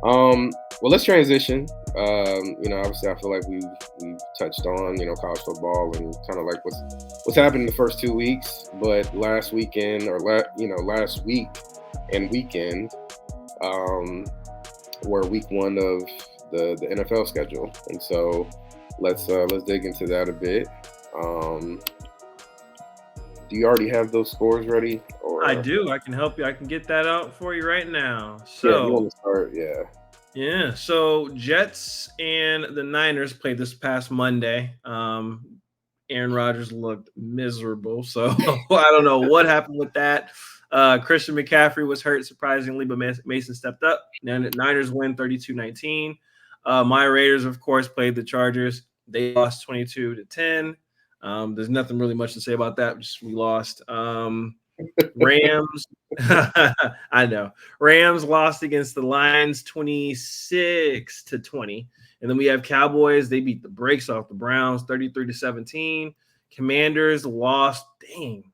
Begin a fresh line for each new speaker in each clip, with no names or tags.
Well, let's transition. Obviously, I feel like we've touched on college football and kind of like what's happened in the first 2 weeks, but last weekend or last week and weekend um, were week one of the NFL schedule, and so let's dig into that a bit. Um, do you already have those scores ready,
I
or
do. I can help you. I can get that out for you right now.
yeah, if you
So,
want to start, yeah,
Jets and the Niners played this past Monday. Aaron Rodgers looked miserable, so I don't know what happened with that. Christian McCaffrey was hurt surprisingly, but Mason stepped up. Niners win 32-19. My Raiders, of course, played the Chargers. They lost 22-10. There's nothing really much to say about that. Just we lost. Rams. I know. Rams lost against the Lions 26-20. And then we have Cowboys. They beat the brakes off the Browns 33-17. Commanders lost,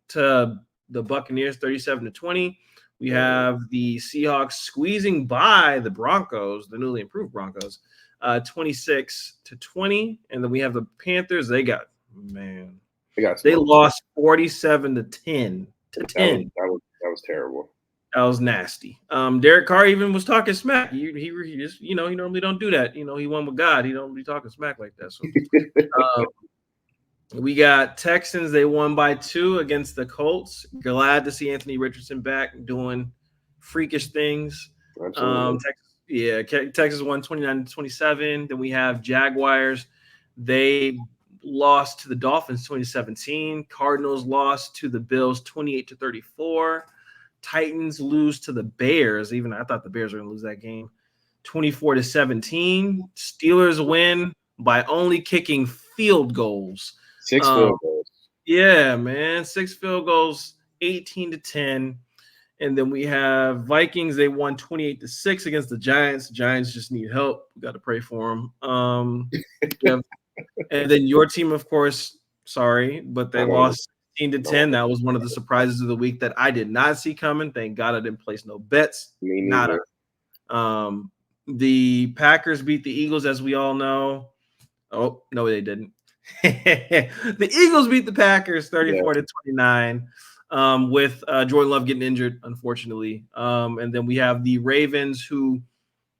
to the Buccaneers 37-20. We have the Seahawks squeezing by the Broncos, the newly improved Broncos, 26-20. And then we have the Panthers. They
smoked.
lost 47-10 to
That was
10.
that was terrible.
That was nasty. Derek Carr even was talking smack. He just, he normally don't do that. He won with God. He don't be talking smack like that. So um, we got Texans. They won by 2 against the Colts. Glad to see Anthony Richardson back doing freakish things.
Absolutely.
Texas won 29-27. Then we have Jaguars. They lost to the Dolphins 2017. Cardinals lost to the Bills 28-34. Titans lose to the Bears. Even I thought the Bears were going to lose that game. 24-17. Steelers win by only kicking field goals.
6 field goals.
Yeah, man. 6 field goals, 18-10. And then we have Vikings. They won 28-6 against the Giants. The Giants just need help. We got to pray for them. And then your team, of course, sorry, but they lost 16-10. That was one of the surprises of the week that I did not see coming. Thank God I didn't place no bets.
Me neither.
The Packers beat the Eagles, as we all know. Oh, no, they didn't. The Eagles beat the Packers 34-29. With Jordan Love getting injured, unfortunately. And then we have the Ravens, who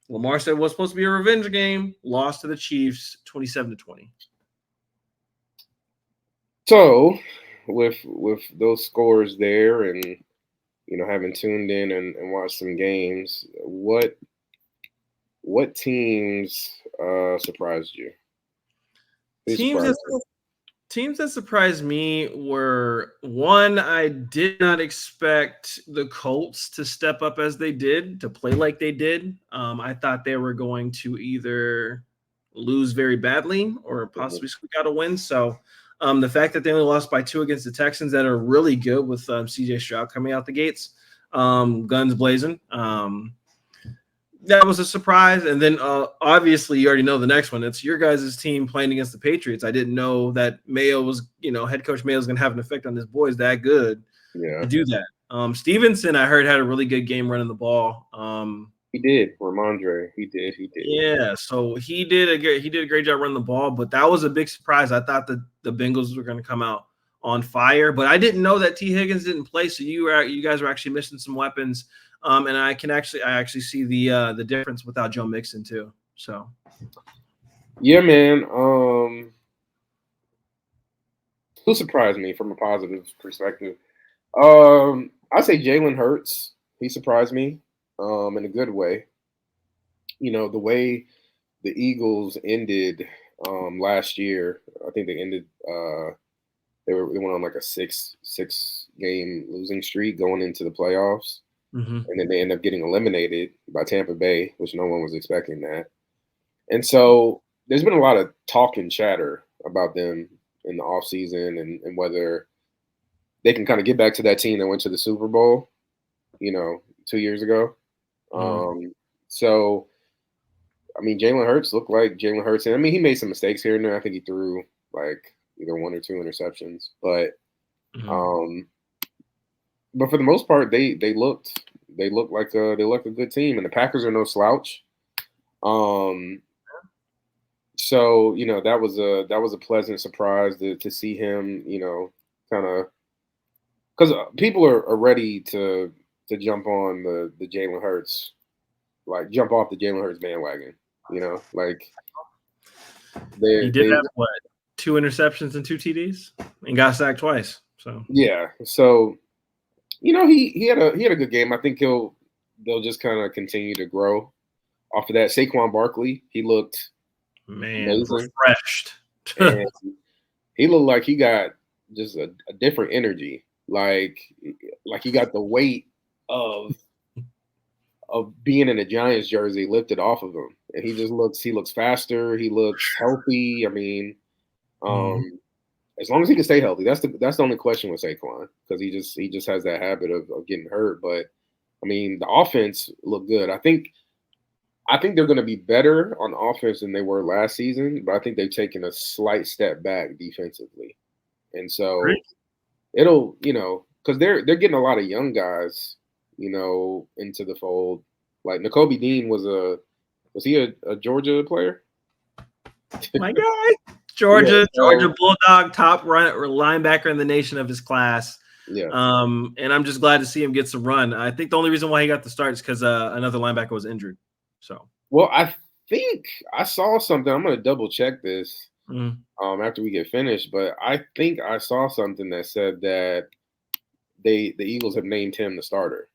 Lamar said was supposed to be a revenge game, lost to the Chiefs 27-20.
So, with those scores there, and having tuned in and watched some games, what teams surprised you?
Teams that surprised me were, one, I did not expect the Colts to step up as they did, to play like they did. I thought they were going to either lose very badly or possibly squeak out a win. So the fact that they only lost by 2 against the Texans, that are really good with CJ Stroud coming out the gates, guns blazing. That was a surprise. And then obviously you already know the next one. It's your guys' team playing against the Patriots. I didn't know that Mayo was, head coach Mayo is going to have an effect on his boys that good to do that. Stevenson, I heard, had a really good game running the ball.
He did. Ramondre, he did.
Yeah, so he did a great job running the ball, but that was a big surprise. I thought that the Bengals were going to come out on fire, but I didn't know that T. Higgins didn't play. So you guys were actually missing some weapons. And I actually see the difference without Joe Mixon too. So,
yeah, man. Who surprised me from a positive perspective? I say Jalen Hurts. He surprised me in a good way. The way the Eagles ended last year. I think they ended. They went on like a six game losing streak going into the playoffs. And then they end up getting eliminated by Tampa Bay, which no one was expecting that. And so there's been a lot of talk and chatter about them in the offseason and whether they can kind of get back to that team that went to the Super Bowl, 2 years ago. So, I mean, Jalen Hurts looked like Jalen Hurts. And I mean, he made some mistakes here and there. I think he threw like either 1 or 2 interceptions. But for the most part, they looked like a good team, and the Packers are no slouch. Um, so that was a pleasant surprise to see him, kind of because people are ready to jump on the Jalen Hurts, like jump off the Jalen Hurts bandwagon. Like
He did
they
have what, 2 interceptions and 2 TDs, and got sacked twice. So
yeah. So he had a good game. I think they'll just kind of continue to grow off of that. Saquon Barkley, he looked
man,
amazing,
refreshed.
and he looked like he got just a different energy. Like he got the weight of being in a Giants jersey lifted off of him, and he looks faster. He looks healthy. I mean,
Mhm.
um, as long as he can stay healthy, that's the only question with Saquon because he just has that habit of getting hurt. But I mean, the offense looked good. I think they're going to be better on offense than they were last season, but I think they've taken a slight step back defensively, and
Great.
so it'll because they're getting a lot of young guys into the fold. Like N'Kobe Dean was he a Georgia player?
My guy,
Yeah.
Georgia
So
Bulldog, top run or linebacker in the nation of his class.
yeah.
And I'm just glad to see him get some run. I think the only reason why he got the start is because another linebacker was injured. So
Well, I think I saw something. I'm gonna double check this
mm.
after we get finished, but I think I saw something that said that the Eagles have named him the starter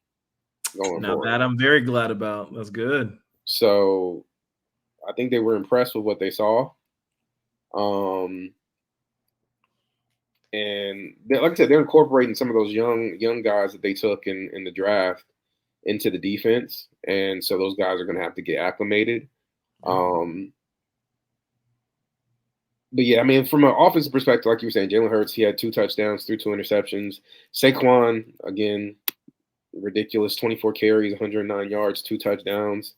going
Now
forward.
that I'm very glad about. That's good.
So I think they were impressed with what they saw. Um, and like I said, they're incorporating some of those young guys that they took in the draft into the defense, and so those guys are going to have to get acclimated.
Yeah.
Um, but yeah, I mean, from an offensive perspective, like you were saying, Jalen Hurts, he had 2 touchdowns, threw 2 interceptions. Saquon, again, ridiculous, 24 carries, 109 yards, 2 touchdowns.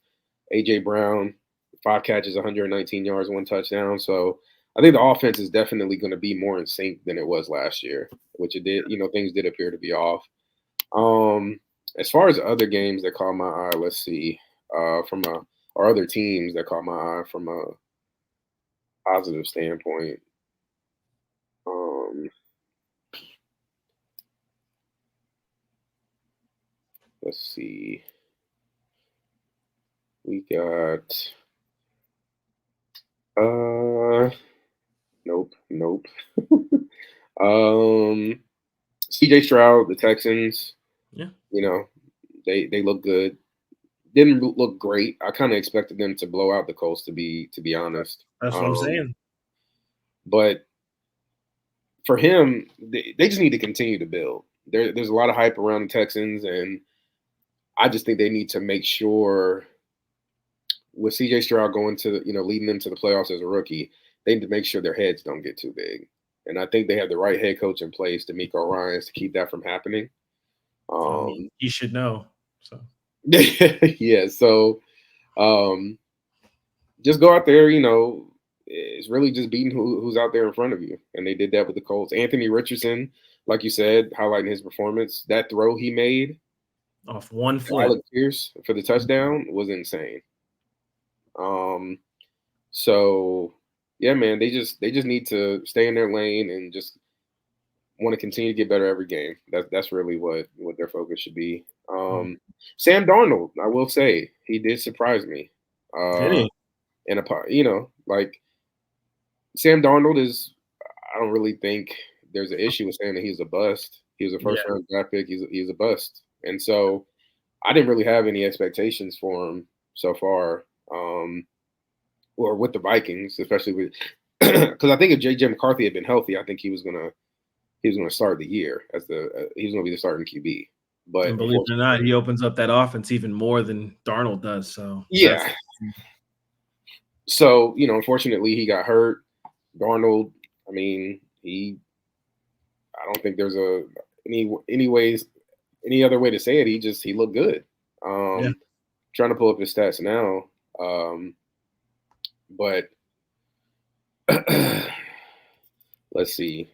AJ Brown, 5 catches, 119 yards, 1 touchdown. So I think the offense is definitely going to be more in sync than it was last year, which it did. Things did appear to be off. As far as other games that caught my eye, let's see, or other teams that caught my eye from a positive standpoint. Um, let's see, we got uh, nope. um, CJ Stroud, the Texans,
Yeah.
you know, they look good. Didn't look great. I kind of expected them to blow out the Colts to be honest.
That's what I'm saying.
But for him, they just need to continue to build. There's a lot of hype around the Texans, and I just think they need to make sure with CJ Stroud going to leading them to the playoffs as a rookie, they need to make sure their heads don't get too big. And I think they have the right head coach in place, D'Amico Ryans, to keep that from happening.
I mean,
Um,
he should know. So
yeah, so um, just go out there. It's really just beating who's out there in front of you, and they did that with the Colts. Anthony Richardson, like you said, highlighting his performance, that throw he made
off one
to
flip.
Alec Pierce for the touchdown was insane. Um, so yeah, man, they just need to stay in their lane and just want to continue to get better every game. That's really what their focus should be.
Mm.
Sam Darnold, I will say, he did surprise me.
Did
Uh,
he?
and like Sam Darnold is. I don't really think there's an issue with saying that he's a bust. He was a
Yeah.
first round draft pick. He's a bust, and so I didn't really have any expectations for him so far. Or with the Vikings, especially with because I think if JJ McCarthy had been healthy, I think he was gonna start the year as he was gonna be the starting QB. But
And believe it or not,
unfortunately,
he opens up that offense even more than Darnold does. So that's
yeah. So unfortunately, he got hurt. Darnold, I mean, I don't think there's any other way to say it. He looked good.
yeah.
Trying to pull up his stats now, but let's see.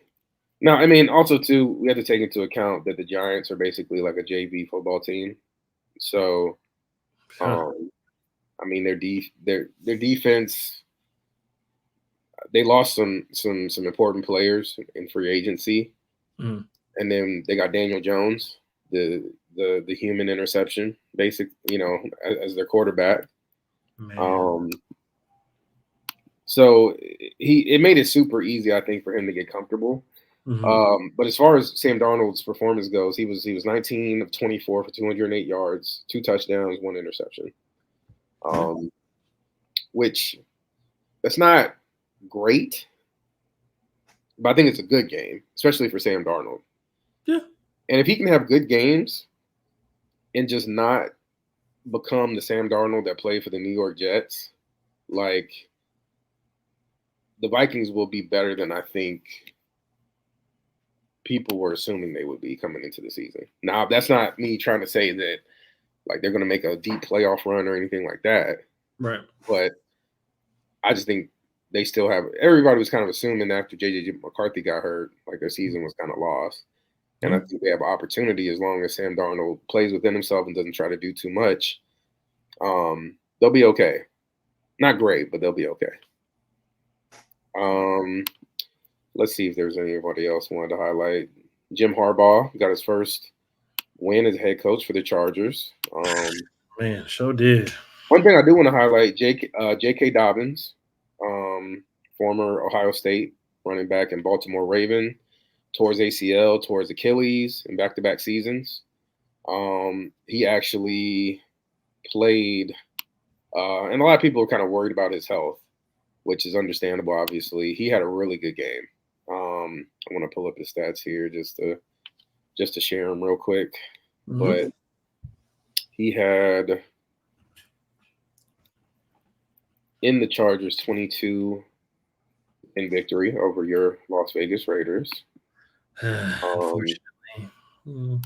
No, I mean, also too, we have to take into account that the Giants are basically like a JV football team. So,
Huh.
um, I mean, their defense. They lost some important players in free agency,
Mm,
and then they got Daniel Jones, the human interception, as their quarterback.
man.
Um, so it made it super easy, I think, for him to get comfortable.
Hmm.
But as far as Sam Darnold's performance goes, he was 19 of 24 for 208 yards, 2 touchdowns, 1 interception.
Yeah.
Um, which that's not great, but I think it's a good game, especially for Sam Darnold.
Yeah.
And if he can have good games and just not become the Sam Darnold that played for the New York Jets, like the Vikings will be better than I think people were assuming they would be coming into the season. Now, that's not me trying to say that like they're going to make a deep playoff run or anything like that,
Right.
but I just think they still have everybody was kind of assuming after JJ McCarthy got hurt, like their season was kind of lost. And I
Yeah.
think they have opportunity as long as Sam Darnold plays within himself and doesn't try to do too much. They'll be okay. Not great, but they'll be okay. Um, let's see if there's anybody else wanted to highlight. Jim Harbaugh got his first win as head coach for the Chargers.
Man, sure did.
One thing I do want to highlight: J.K. Dobbins, um, former Ohio State running back and Baltimore Raven, tore his ACL, tore his Achilles in back-to-back seasons. He actually played, and a lot of people are kind of worried about his health, which is understandable. Obviously, he had a really good game. I want to pull up his stats here just to share them real quick.
Hmm.
But he had in the Chargers 22 in victory over your Las Vegas Raiders. Um,
Unfortunately. Mm.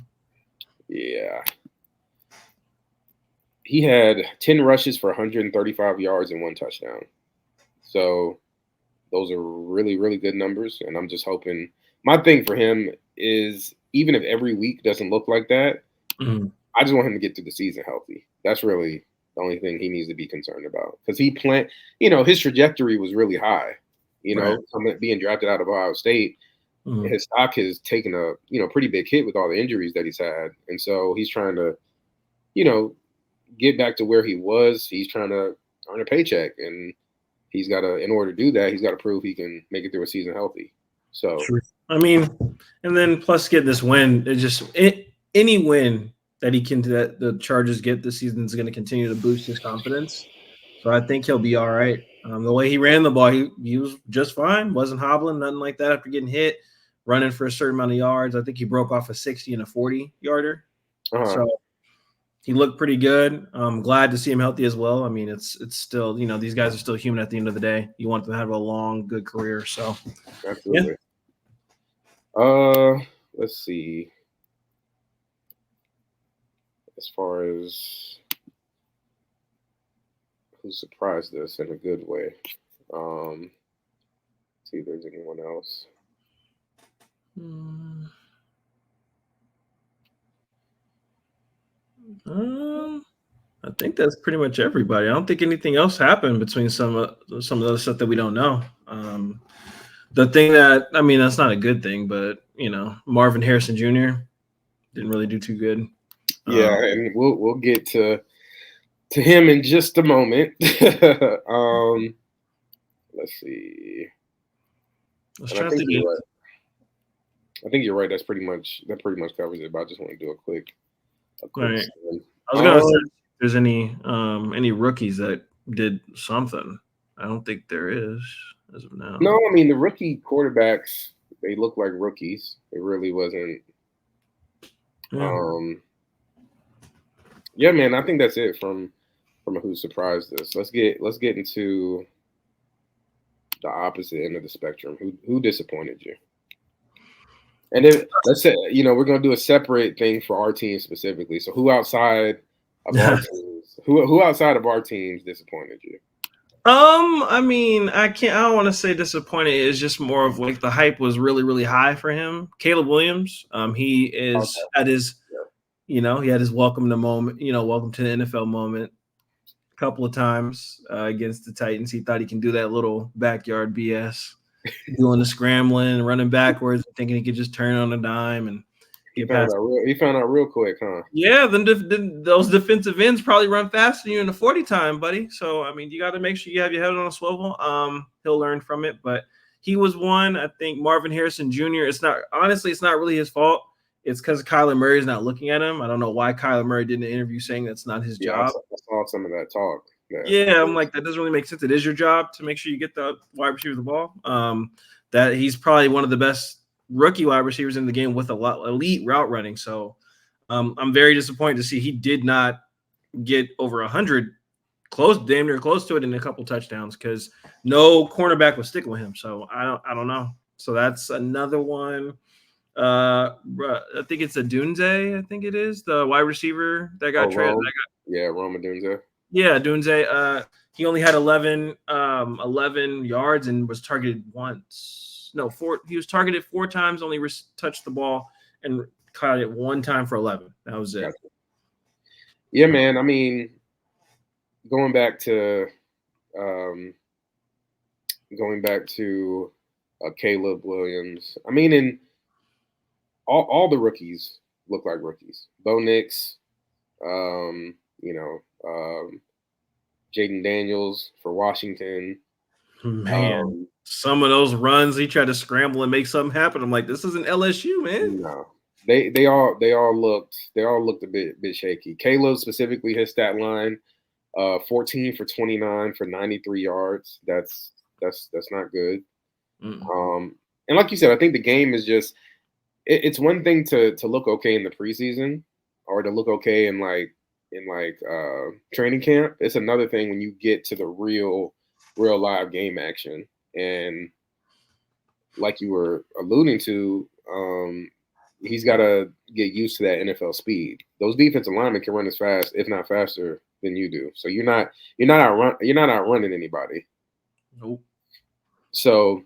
yeah, he had 10 rushes for 135 yards and 1 touchdown. So those are really, really good numbers. And I'm just hoping my thing for him is even if every week doesn't look like that,
Mm.
I just want him to get through the season healthy. That's really the only thing he needs to be concerned about because his trajectory was really high.
Right.
Being drafted out of Ohio State,
Mm.
his stock has taken a pretty big hit with all the injuries that he's had, and so he's trying to you know get back to where he was. He's trying to earn a paycheck, and he's got to in order to do that, he's got to prove he can make it through a season healthy. So
True. I mean, and then plus get this win. Any win that he can that the Chargers get this season is going to continue to boost his confidence. So I think he'll be all right. The way he ran the ball, he was just fine. Wasn't hobbling, nothing like that after getting hit. Running for a certain amount of yards. I think he broke off a 60 and a 40 yarder.
uh
So he looked pretty good. I'm glad to see him healthy as well. I mean, it's still these guys are still human at the end of the day. You want them to have a long, good career. So yeah.
absolutely. Uh, let's see. As far as who surprised us in a good way. See if there's anyone else.
Mm, Um, I think that's pretty much everybody. I don't think anything else happened between some of the other stuff that we don't know. The thing that I mean, that's not a good thing, but Marvin Harrison Jr. didn't really do too good.
Yeah, and we'll get to him in just a moment. Let's see.
I was
And I
trying to
think
think.
you're right. I think you're right. That pretty much covers it. But I just want to do a
All
quick
right,
scan.
I was gonna say if there's any rookies that did something. I don't think there is as of
No,
now.
I mean the rookie quarterbacks. They look like rookies. It really wasn't.
Yeah.
Um, yeah, man. I think that's it from who surprised us. Let's get into the opposite end of the spectrum. Who disappointed you? And then let's say we're gonna do a separate thing for our team specifically. So who outside of our teams? Who outside of our teams disappointed you?
I mean, I don't want to say disappointed. It's just more of like the hype was really, really high for him. Caleb Williams, he
Okay.
is at his, he had his welcome to moment, welcome to the NFL moment couple of times against the Titans. He thought he can do that little backyard BS, doing the scrambling, running backwards, thinking he could just turn on a dime and get past.
He found out real quick, huh?
Yeah, then those defensive ends probably run faster than you in the 40 time, buddy. So I mean, you got to make sure you have your head on a swivel. He'll learn from it, but he was one. I think Marvin Harrison Jr. It's not really his fault. It's because Kyler Murray is not looking at him. I don't know why Kyler Murray did an interview saying that's not his
Yeah,
job.
I saw some of that talk.
Yeah, I'm like, that doesn't really make sense. It is your job to make sure you get the wide receiver the ball. That he's probably one of the best rookie wide receivers in the game with a lot elite route running. So I'm very disappointed to see he did not get over 100, damn near close to it, in a couple touchdowns because no cornerback was sticking with him. So I don't know. So that's another one. I think it's a Dunze. I think it is the wide receiver that got traded.
Yeah, Roma Dunze.
Yeah, Dunze. He only had 11 yards and was targeted once. No, 4. He was targeted 4 times, only touched the ball and caught it 1 time for 11. That was it.
Gotcha. Yeah, man. I mean, going back to Caleb Williams. I mean, in all the rookies look like rookies. Bo Nix, Jaden Daniels for Washington.
Man, some of those runs he tried to scramble and make something happen. I'm like, this isn't LSU, man.
No, they all looked a bit shaky. Caleb specifically, his stat line, 14 for 29 for 93 yards. That's not good. And like you said, I think the game is just it's one thing to look okay in the preseason or to look okay in training camp. It's another thing when you get to the real live game action. And like you were alluding to, he's got to get used to that NFL speed. Those defensive linemen can run as fast, if not faster, than you do. So you're not outrunning anybody.
Nope.
So,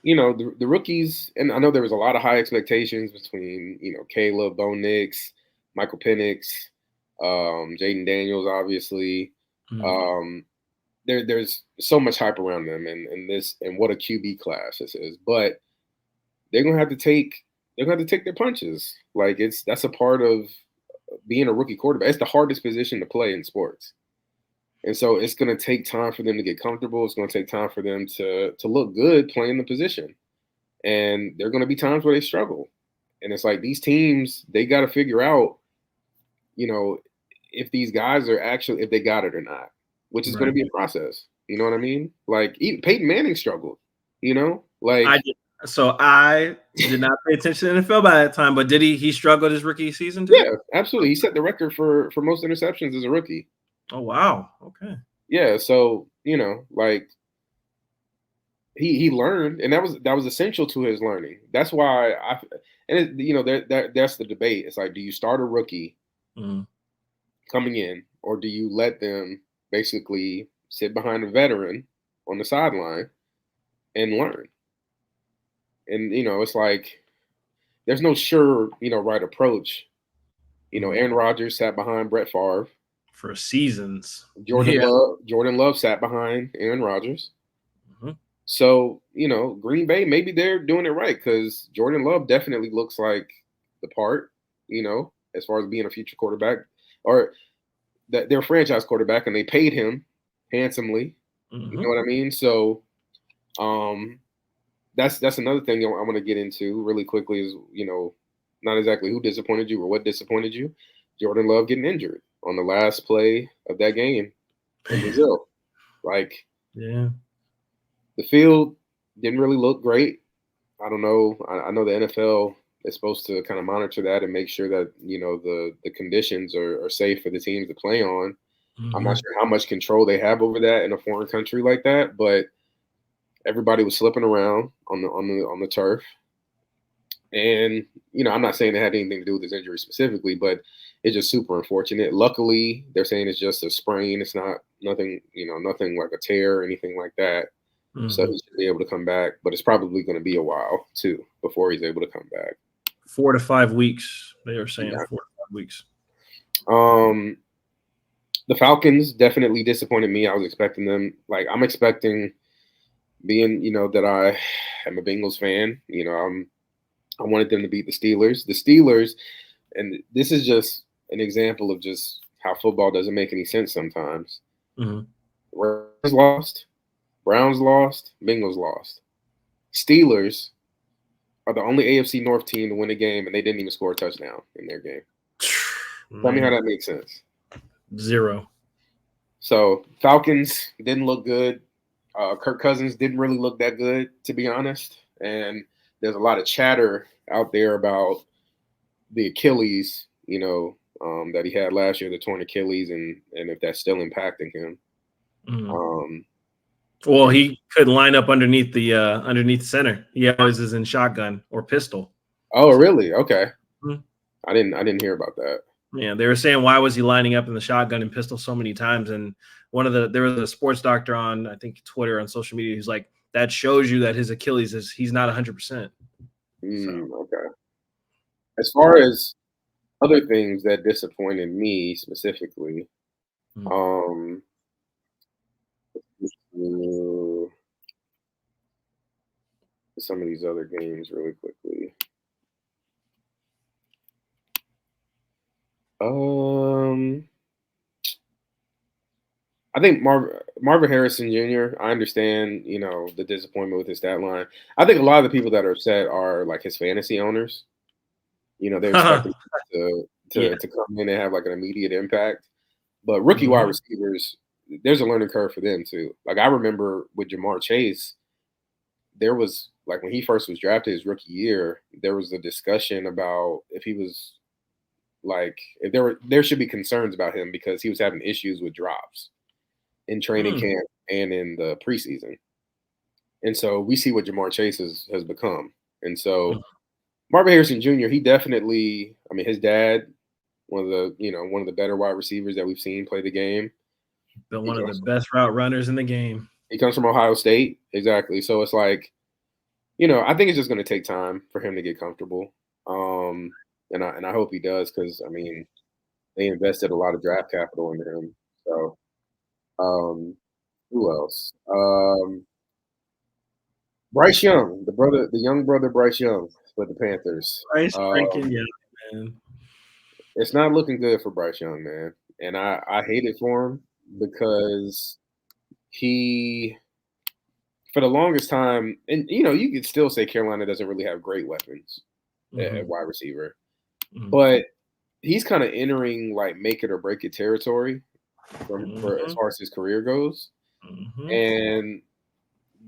the rookies, and I know there was a lot of high expectations between, Caleb, Bo Nix, Michael Penix, Jaden Daniels, obviously. There's so much hype around them and what a QB class this is. But they're gonna have to take their punches. Like that's a part of being a rookie quarterback. It's the hardest position to play in sports. And so it's going to take time for them to get comfortable. It's going to take time for them to look good playing the position. And there are going to be times where they struggle. And it's like these teams, they got to figure out, if these guys are actually, if they got it or not, which is going to be a process. You know what I mean? Like even Peyton Manning struggled, I
did not pay attention to the NFL by that time, but did he struggled his rookie season too?
Yeah, absolutely. He set the record for most interceptions as a rookie.
Oh, wow. Okay.
Yeah. So, he learned, and that was essential to his learning. That's why that's the debate. It's like, do you start a rookie coming in, or do you let them basically sit behind a veteran on the sideline and learn? And, it's like, there's no sure, right approach. Aaron Rodgers sat behind Brett Favre
for seasons.
Jordan Love sat behind Aaron Rodgers. So, Green Bay, maybe they're doing it right because Jordan Love definitely looks like the part, as far as being a future quarterback or that they're franchise quarterback, and they paid him handsomely. You know what I mean? So that's another thing I want to get into really quickly is, not exactly who disappointed you or what disappointed you. Jordan Love getting injured on the last play of that game in Brazil. The field didn't really look great. I don't know. I know the NFL is supposed to kind of monitor that and make sure that, the conditions are safe for the teams to play on. I'm not sure how much control they have over that in a foreign country like that, but everybody was slipping around on the turf. And, I'm not saying it had anything to do with his injury specifically, but it's just super unfortunate. Luckily, they're saying it's just a sprain. It's not nothing like a tear or anything like that. So he should be able to come back, but it's probably going to be a while too before he's able to come back.
4 to 5 weeks. They are saying 4 to 5 weeks.
The Falcons definitely disappointed me. I was expecting them. Like I'm expecting, being that I am a Bengals fan. I wanted them to beat the Steelers. The Steelers, and this is just an example of just how football doesn't make any sense sometimes.
Mhm.
Rams lost, Browns lost, Bengals lost. Steelers are the only AFC North team to win a game, and they didn't even score a touchdown in their game. Tell me how
Man,
that makes sense.
0.
So Falcons didn't look good. Kirk Cousins didn't really look that good, to be honest. And there's a lot of chatter out there about the Achilles, that he had last year, the torn Achilles, and if that's still impacting him.
Mhm.
Um,
Well, he couldn't line up underneath center. He always is in shotgun or pistol.
oh,
So,
really? Okay.
mhm.
I didn't hear about that.
Yeah, they were saying why was he lining up in the shotgun and pistol so many times? And there was a sports doctor on I think Twitter on social media who's like that shows you that his Achilles is he's not 100%. So
Okay. As far as other things that disappointed me specifically,
mm.
um, some of these other games really quickly. Um, I think Marvin Harrison Jr. I understand, the disappointment with his stat line. I think a lot of the people that are upset are like his fantasy owners. They're expecting to
Yeah.
to come in and have like an immediate impact. But rookie wide
Mhm.
receivers, there's a learning curve for them too. Like I remember with Jamar Chase, there was like when he first was drafted his rookie year, there was a discussion about if he was like if there should be concerns about him because he was having issues with drops in training
Mm.
camp and in the preseason. And so we see what Jamar Chase has become. And
Mm.
so Marvin Harrison Jr., he definitely, I mean, his dad, one of the better wide receivers that we've seen play the game.
Been
He
one of the
comes
best route runners in the game.
he comes from Ohio State. Exactly. So it's like, I think it's just going to take time for him to get comfortable. Um, and I hope he does because I mean they invested a lot of draft capital into him. So um, who else? Bryce Young, the young brother Bryce Young with the Panthers.
Bryce
Um,
freaking Young, man.
it's not looking good for Bryce Young, man, and I hate it for him because he for the longest time, and you could still say Carolina doesn't really have great weapons at
Mhm.
wide receiver,
Mhm.
but he's kind of entering like make it or break it territory for as
Mhm.
far as his career goes,
Mhm.
and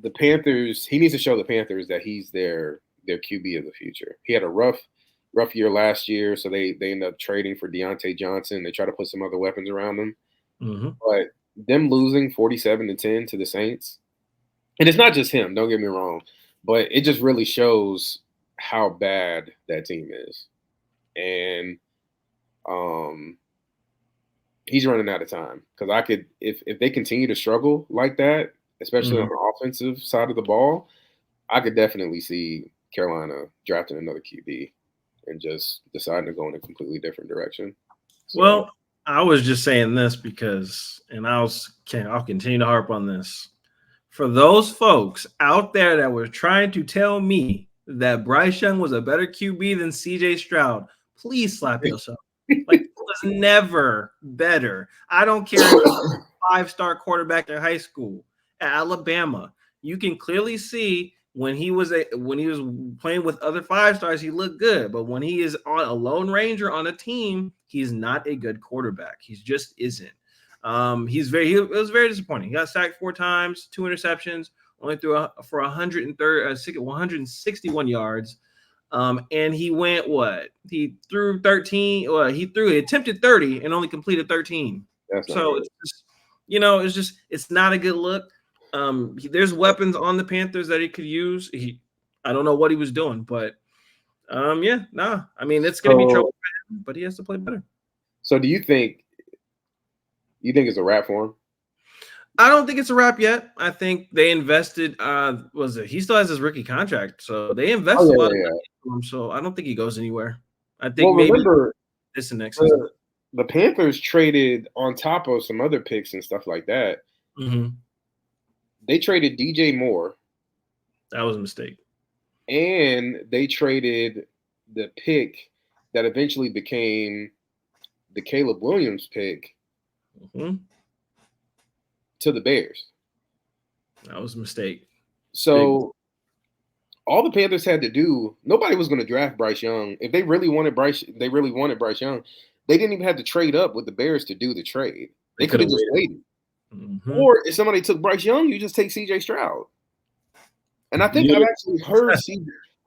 the Panthers, he needs to show the Panthers that he's their QB of the future. He had a rough year last year, so they end up trading for Deontay Johnson. They try to put some other weapons around him,
Mhm.
but them losing 47-10 to the Saints, and it's not just him. Don't get me wrong, but it just really shows how bad that team is, and um, he's running out of time because I could if they continue to struggle like that, especially on
Mhm.
the offensive side of the ball. I could definitely see Carolina drafting another QB and just deciding to go in a completely different direction. So,
Well, I was just saying this because, and I'll continue to harp on this. For those folks out there that were trying to tell me that Bryce Young was a better QB than CJ Stroud, please slap yourself. Like, it was never better. I don't care if he was a 5-star quarterback in high school at Alabama. You can clearly see when he was playing with other 5 stars, he looked good. But when he is on a lone ranger on a team, he's not a good quarterback. He just isn't. It was very disappointing. He got sacked 4 times, 2 interceptions, only threw for 161 yards. And he went what? He threw 13. Well, he attempted 30 and only completed 13.
that's not
So
good.
it's just, it's not a good look. There's weapons on the Panthers that he could use. I don't know what he was doing, but yeah, nah. I mean, it's gonna be
So,
trouble for him, but he has to play better.
so do you think it's a wrap for him?
I don't think it's a wrap yet. I think they invested. Was it? He still has his rookie contract, so they
Oh
invested a
yeah,
lot of
yeah, yeah.
money into him. So I don't think he goes anywhere. I think
Well,
maybe
remember
this and next
the
season.
the Panthers traded on top of some other picks and stuff like that.
Mm-hmm.
They traded DJ Moore
That was a mistake.
and they traded the pick that eventually became the Caleb Williams pick
Mm-hmm.
to the Bears.
That was a mistake. Big.
So all the Panthers had to do, nobody was going to draft Bryce Young. If they really wanted Bryce Young. They didn't even have to trade up with the Bears to do the trade.
They
They could
could
have
have
just
waited.
waited.
Mm-hmm.
Or if somebody took Bryce Young, you just take CJ Stroud. And I think I've
You,
actually heard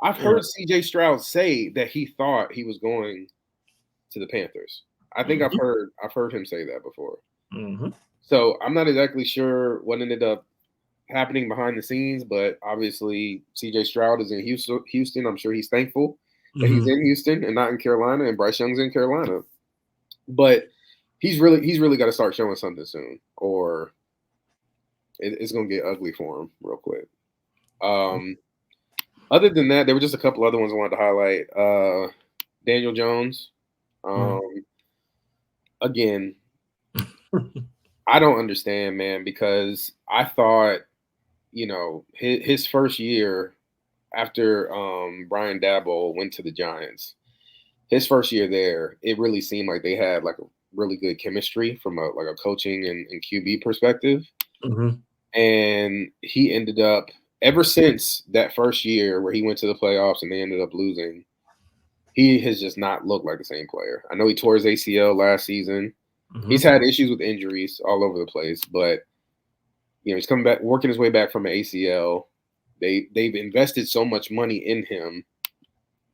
I've
yeah.
heard CJ Stroud say that he thought he was going to the Panthers. I think
Mm-hmm.
I've heard him say that before.
Mm-hmm.
So I'm not exactly sure what ended up happening behind the scenes, but obviously CJ Stroud is in Houston. I'm sure he's thankful that he's
Mm-hmm.
in Houston and not in Carolina, and Bryce Young's in Carolina. But he's really got to start showing something soon, or it's going to get ugly for him real quick. Um, Other than that, there were just a couple other ones I wanted to highlight. Daniel Jones.
Mm-hmm.
Um, Again, I don't understand, man, because I thought, his first year after Brian Dabble went to the Giants, his first year there, it really seemed like they had like a really good chemistry from a coaching and QB perspective.
Mm-hmm.
And he ended up ever since that first year where he went to the playoffs and they ended up losing, he has just not looked like the same player. I know he tore his ACL last season.
Mm-hmm.
He's had issues with injuries all over the place, but he's coming back, working his way back from an ACL. They've invested so much money in him,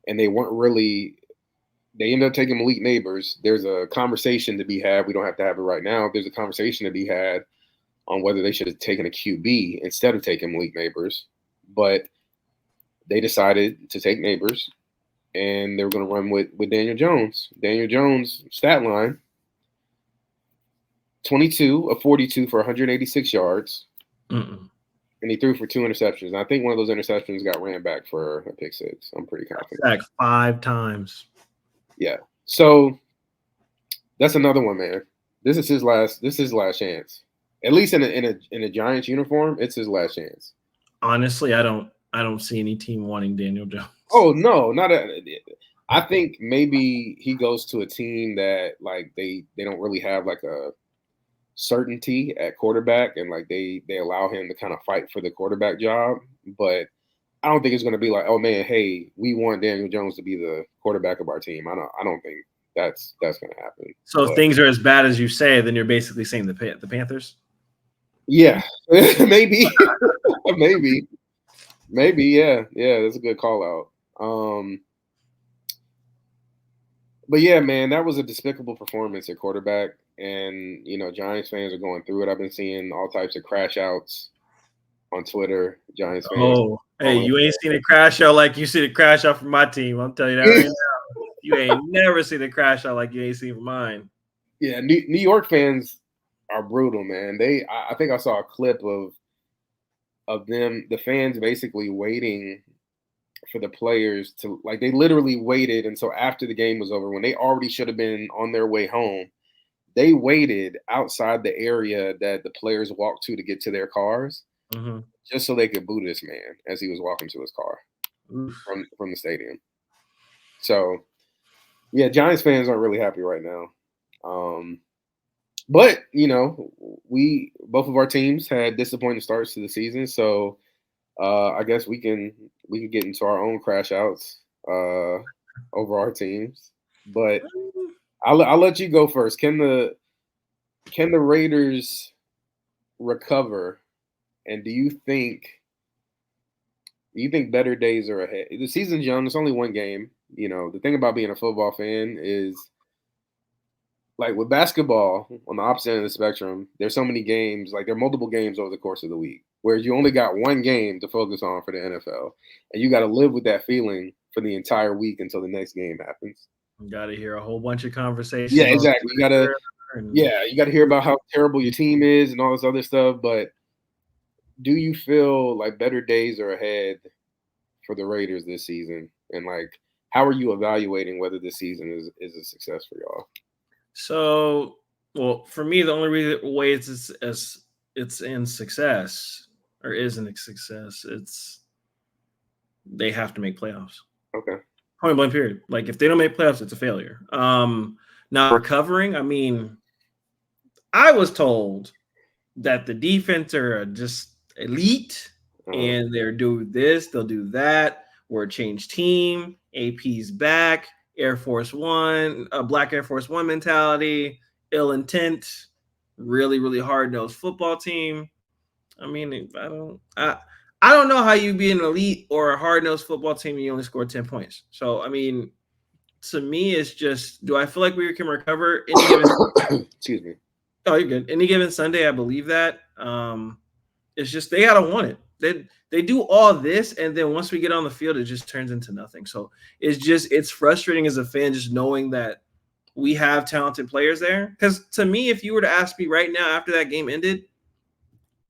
and they weren't really. They ended up taking Malik Neighbors. There's a conversation to be had. We don't have to have it right now. There's a conversation to be had on whether they should have taken a QB instead of taking Malik Neighbors, but they decided to take Neighbors, and they were going to run with Daniel Jones. Daniel Jones stat line: 22 of 42 for 186 yards,
Mm-mm.
and he threw for 2 interceptions. And I think one of those interceptions got ran back for a pick six. I'm pretty confident.
Sacked 5 times.
Yeah. So that's another one, man. This is his last. This is his last chance. At least in a Giants uniform, it's his last chance.
Honestly, I don't see any team wanting Daniel Jones.
Oh no, not a. I think maybe he goes to a team that like they don't really have like a certainty at quarterback, and like they allow him to kind of fight for the quarterback job. But I don't think it's going to be like, oh man, hey, we want Daniel Jones to be the quarterback of our team. I don't think that's going to happen.
So if
But
things are as bad as you say, then you're basically saying the Panthers.
yeah, maybe, maybe, yeah, that's a good call out. But yeah, man, that was a despicable performance at quarterback, and Giants fans are going through it. I've been seeing all types of crash outs on Twitter. Giants fans
Oh, hey,
calling
you ain't seen a crash out like you see the crash out from my team. I'll tell you that right now. You ain't never seen a crash out like you ain't seen from mine.
Yeah, New York fans are brutal, man. I think I saw a clip of them, the fans basically waiting for the players to like. They literally waited until after the game was over when they already should have been on their way home. They waited outside the area that the players walked to get to their cars,
Mm-hmm.
just so they could boo this man as he was walking to his car
Oof.
from the stadium. So yeah, Giants fans aren't really happy right now. But we both of our teams had disappointing starts to the season, so I guess we can get into our own crash outs over our teams. But I'll let you go first. Can the Raiders recover? And do you think better days are ahead? The season's young. It's only one game. The thing about being a football fan is like with basketball on the opposite end of the spectrum, there's so many games, like there are multiple games over the course of the week, whereas you only got one game to focus on for the NFL. And you got to live with that feeling for the entire week until the next game happens.
You got to hear a whole bunch of
Yeah,
conversations on
exactly.
Twitter. And
You gotta hear about how terrible your team is and all this other stuff. But do you feel like better days are ahead for the Raiders this season? And like, how are you evaluating whether this season is a success for y'all?
So, well, for me, the only way it's as it's in success or isn't a success, it's they have to make playoffs.
Okay.
Point blank period. Like if they don't make playoffs, it's a failure. Now recovering, I mean, I was told that the defense are just elite
Uh,
and they're do this, they'll do that. We're a changed team. AP's back. Air Force One, a Black Air Force One mentality, ill intent, really, really hard nosed football team. I mean, I don't know how you be an elite or a hard nosed football team and you only score 10 points. So I mean, to me, it's just do I feel like we can recover any given?
excuse me.
Oh, you're good. Any given Sunday, I believe that. It's just they gotta want it. They do all this, and then once we get on the field, it just turns into nothing. So it's frustrating as a fan just knowing that we have talented players there. Because to me, if you were to ask me right now after that game ended,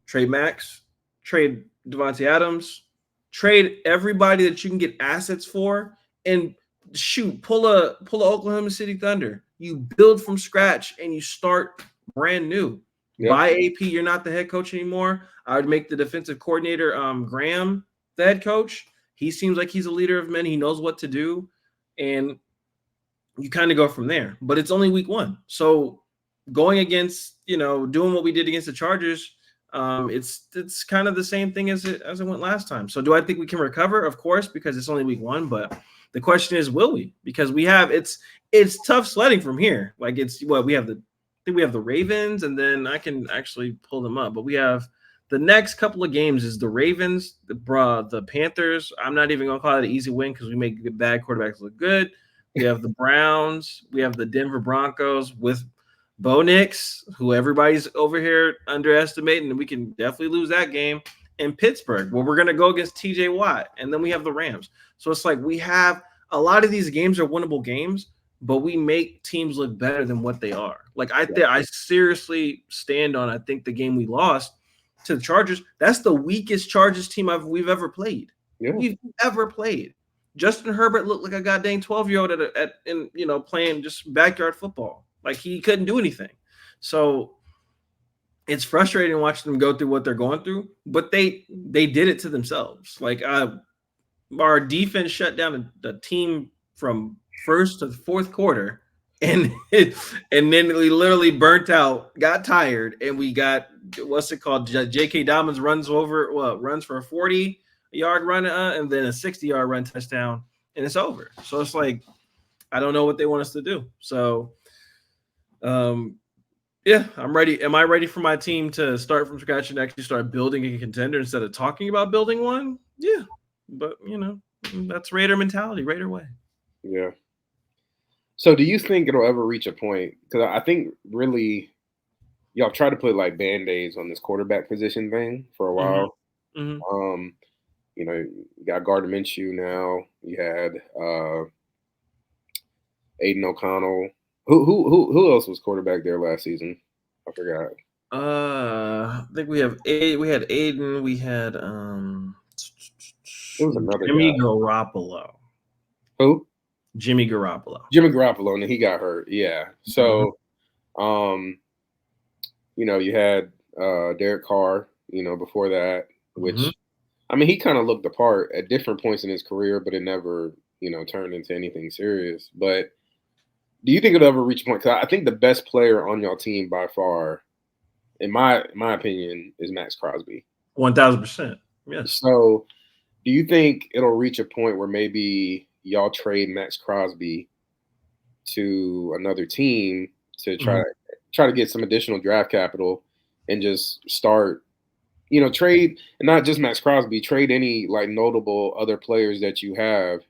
trade Max, trade Devontae Adams, trade everybody that you can get assets for, and shoot, pull a Oklahoma City Thunder. You build from scratch and you start brand new.
Yeah.
By AP, you're not the head coach anymore. I would make the defensive coordinator, Graham, the head coach. He seems like he's a leader of men. He knows what to do, and you kind of go from there. But it's only week one, so going against doing what we did against the Chargers, it's kind of the same thing as it went last time. So do I think we can recover? Of course, because it's only week one. But the question is, will we? Because it's tough sledding from here. Like it's what we have I think we have the Ravens, and then I can actually pull them up. But we have the next couple of games is the Ravens, the Panthers. I'm not even gonna call it an easy win because we make bad quarterbacks look good. We have the Browns. We have the Denver Broncos with Bo Nix, who everybody's over here underestimating, and we can definitely lose that game. In Pittsburgh, where we're going to go against TJ Watt. And then we have the Rams. So it's like we have a lot of these games are winnable games, but we make teams look better than what they are. Like I seriously stand on, I think the game we lost to the Chargers, that's the weakest Chargers team we've ever played.
Yeah.
We've ever played. Justin Herbert looked like a goddamn 12-year-old in playing just backyard football. Like he couldn't do anything. So it's frustrating watching them go through what they're going through, but they did it to themselves. Like our defense shut down the team from first to the fourth quarter, and and then we literally burnt out, got tired, and we got what's it called? J.K. Dobbins runs for a 40-yard run, and then a 60-yard run touchdown, and it's over. So it's like I don't know what they want us to do. So, yeah, I'm ready. Am I ready for my team to start from scratch and actually start building a contender instead of talking about building one? Yeah, but that's Raider mentality, Raider way.
Yeah. So do you think it'll ever reach a point? Because I think really y'all try to put like band-aids on this quarterback position thing for a
Mm-hmm.
while.
Mm-hmm.
You got Gardner Minshew now. You had Aiden O'Connell. Who else was quarterback there last season? I forgot.
I think we have we had Aiden, we had
It was another
Jimmy
guy.
Garoppolo.
Who?
Jimmy Garoppolo.
Jimmy Garoppolo, and he got hurt. Yeah.
Mhm.
So, you had Derek Carr. Before that,
Mhm.
which I mean, he kind of looked the part at different points in his career, but it never, turned into anything serious. But do you think it'll ever reach a point? Because I think the best player on your team by far, in my opinion, is Max Crosby.
1000%. Yes.
So, do you think it'll reach a point where maybe y'all trade Max Crosby to another team to
Mhm.
try to get some additional draft capital and just start, trade and not just Max Crosby, trade any like notable other players that you have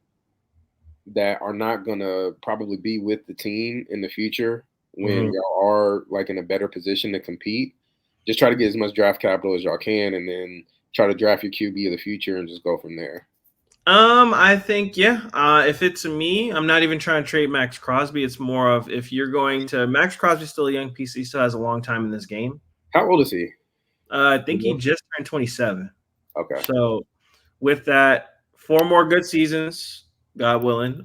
that are not gonna probably be with the team in the future when
Mhm.
y'all are like in a better position to compete. Just try to get as much draft capital as y'all can, and then try to draft your QB of the future and just go from there.
I think yeah. If it's me, I'm not even trying to trade Max Crosby. It's more of if you're going to Max Crosby's still a young piece. He still has a long time in this game.
How old is he?
I
You
think he
know?
just turned 27.
Okay.
So with that, 4 more good seasons, God willing.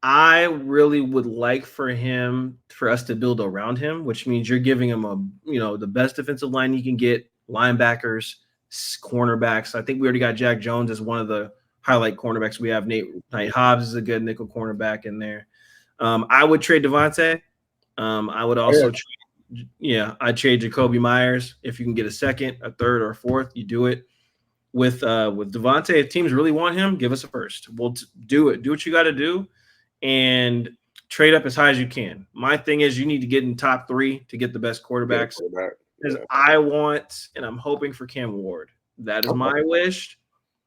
I really would like for us to build around him, which means you're giving him the best defensive line you can get, linebackers, cornerbacks. I think we already got Jack Jones as one of the highlight cornerbacks. We have Nate Hobbs is a good nickel cornerback in there. I would trade Devontae. I would
Oh, yeah.
also I'd trade Jacoby Myers. If you can get a second, a third, or a fourth, you do it. With Devontae, if teams really want him, give us a first. We'll do it. Do what you got to do and trade up as high as you can. My thing is you need to get in top 3 to get the best
Get a
quarterbacks
quarterback.
because
Yeah.
I want and I'm hoping for Cam Ward. That is
Okay.
my wish.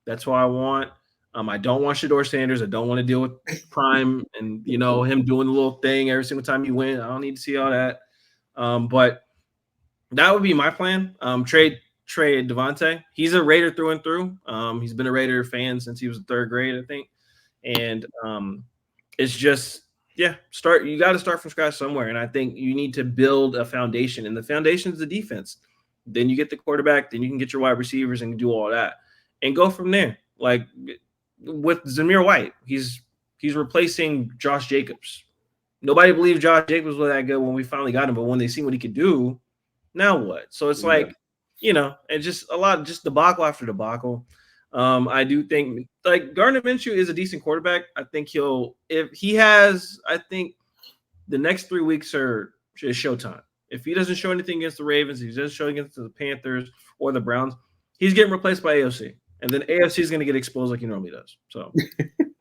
That's what I want. I don't want Shador Sanders. I don't want to deal with Prime and him doing the little thing every single time you win. I don't need to see all that. But that would be my plan. Trade Devontae. He's a Raider through and through. He's been a Raider fan since he was in 3rd grade, I think. And it's just start. You got to start from scratch somewhere, and I think you need to build a foundation, and the foundation is the defense. Then you get the quarterback, then you can get your wide receivers and do all that, and go from there. Like with Zamir White, he's replacing Josh Jacobs. Nobody believed Josh Jacobs was that good when we finally got him, but when they see what he could do, now what? So it's
Yeah.
like, and just a lot, just debacle after debacle. I do think like Gardner Minshew is a decent quarterback. I think I think the next 3 weeks is showtime. If he doesn't show anything against the Ravens, if he doesn't show against the Panthers or the Browns, he's getting replaced by AOC. And then AFC is going to get exposed like he normally does. So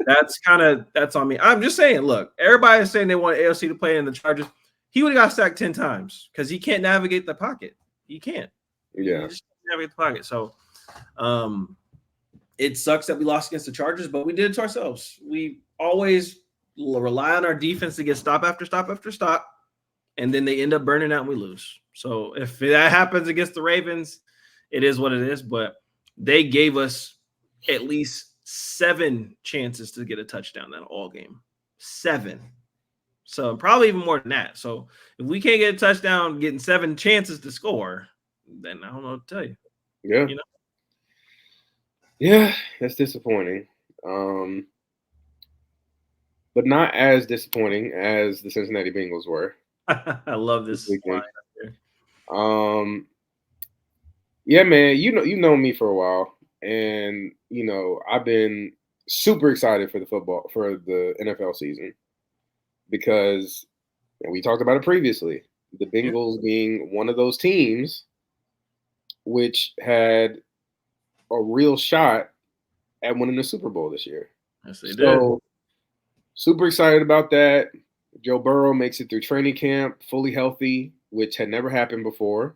that's on me. I'm just saying, look, everybody is saying they want AOC to play in the Chargers. He would have got sacked 10 times because he can't navigate the pocket. He can't.
Yeah.
He just can't navigate the pocket. So it sucks that we lost against the Chargers, but we did it to ourselves. We always rely on our defense to get stop after stop after stop, and then they end up burning out and we lose. So if that happens against the Ravens, it is what it is. But they gave us at least 7 chances to get a touchdown that all game. 7. So probably even more than that. So if we can't get a touchdown, getting 7 chances to score, then I don't know what to tell you.
Yeah.
You know?
Yeah, that's disappointing. But not as disappointing as the Cincinnati Bengals were
I love
this
this line
weekend.
up there.
Yeah, man, you know me for a while, and I've been super excited for the NFL season because and we talked about it previously. The
Yeah.
Bengals being one of those teams which had a real shot at winning the Super Bowl this year.
Yes, they did.
So super excited about that. Joe Burrow makes it through training camp fully healthy, which had never happened before.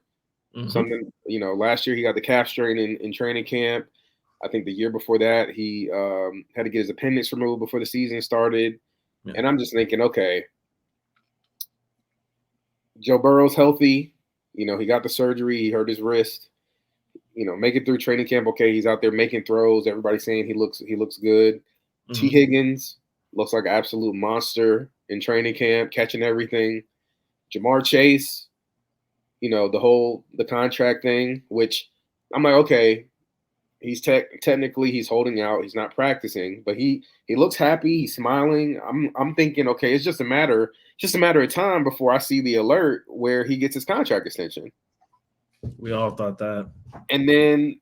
Mm-hmm.
Something, last year he got the calf strain in training camp. I think the year before that he had to get his appendix removed before the season started.
Yeah.
And I'm just thinking, okay, Joe Burrow's healthy. He got the surgery. He hurt his wrist. Make it through training camp. Okay, he's out there making throws. Everybody's saying he looks good.
Mm-hmm.
T. Higgins looks like an absolute monster in training camp, catching everything. Jamar Chase, the contract thing, which I'm like, okay, he's technically he's holding out, he's not practicing, but he looks happy, he's smiling. I'm thinking, okay, it's just a matter of time before I see the alert where he gets his contract extension.
We all thought that.
And then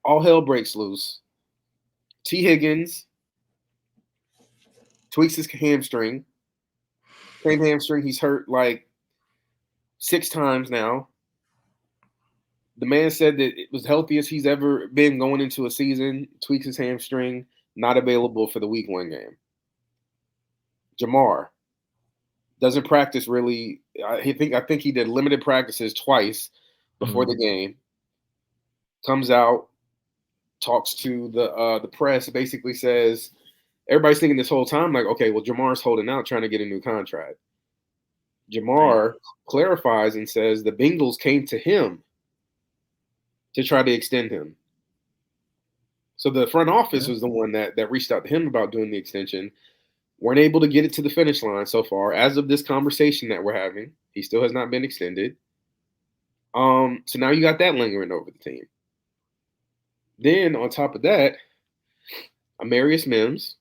all hell breaks loose. T. Higgins tweaks his hamstring. Same hamstring he's hurt like 6 times now. The man said that it was healthiest he's ever been going into a season. Tweaks his hamstring, not available for the week 1 game. Jamar doesn't practice really. I think he did limited practices twice before the game. Comes out, talks to the press, basically says everybody's thinking this whole time like, okay, well Jamar's holding out trying to get a new contract. Jamar clarifies and says the Bengals came to him to try to extend him. So the front office was the one that reached out to him about doing the extension. Weren't able to get it to the finish line so far. As of this conversation that we're having, he still has not been extended. So now you got that lingering over the team. Then on top of that, Amarius Mims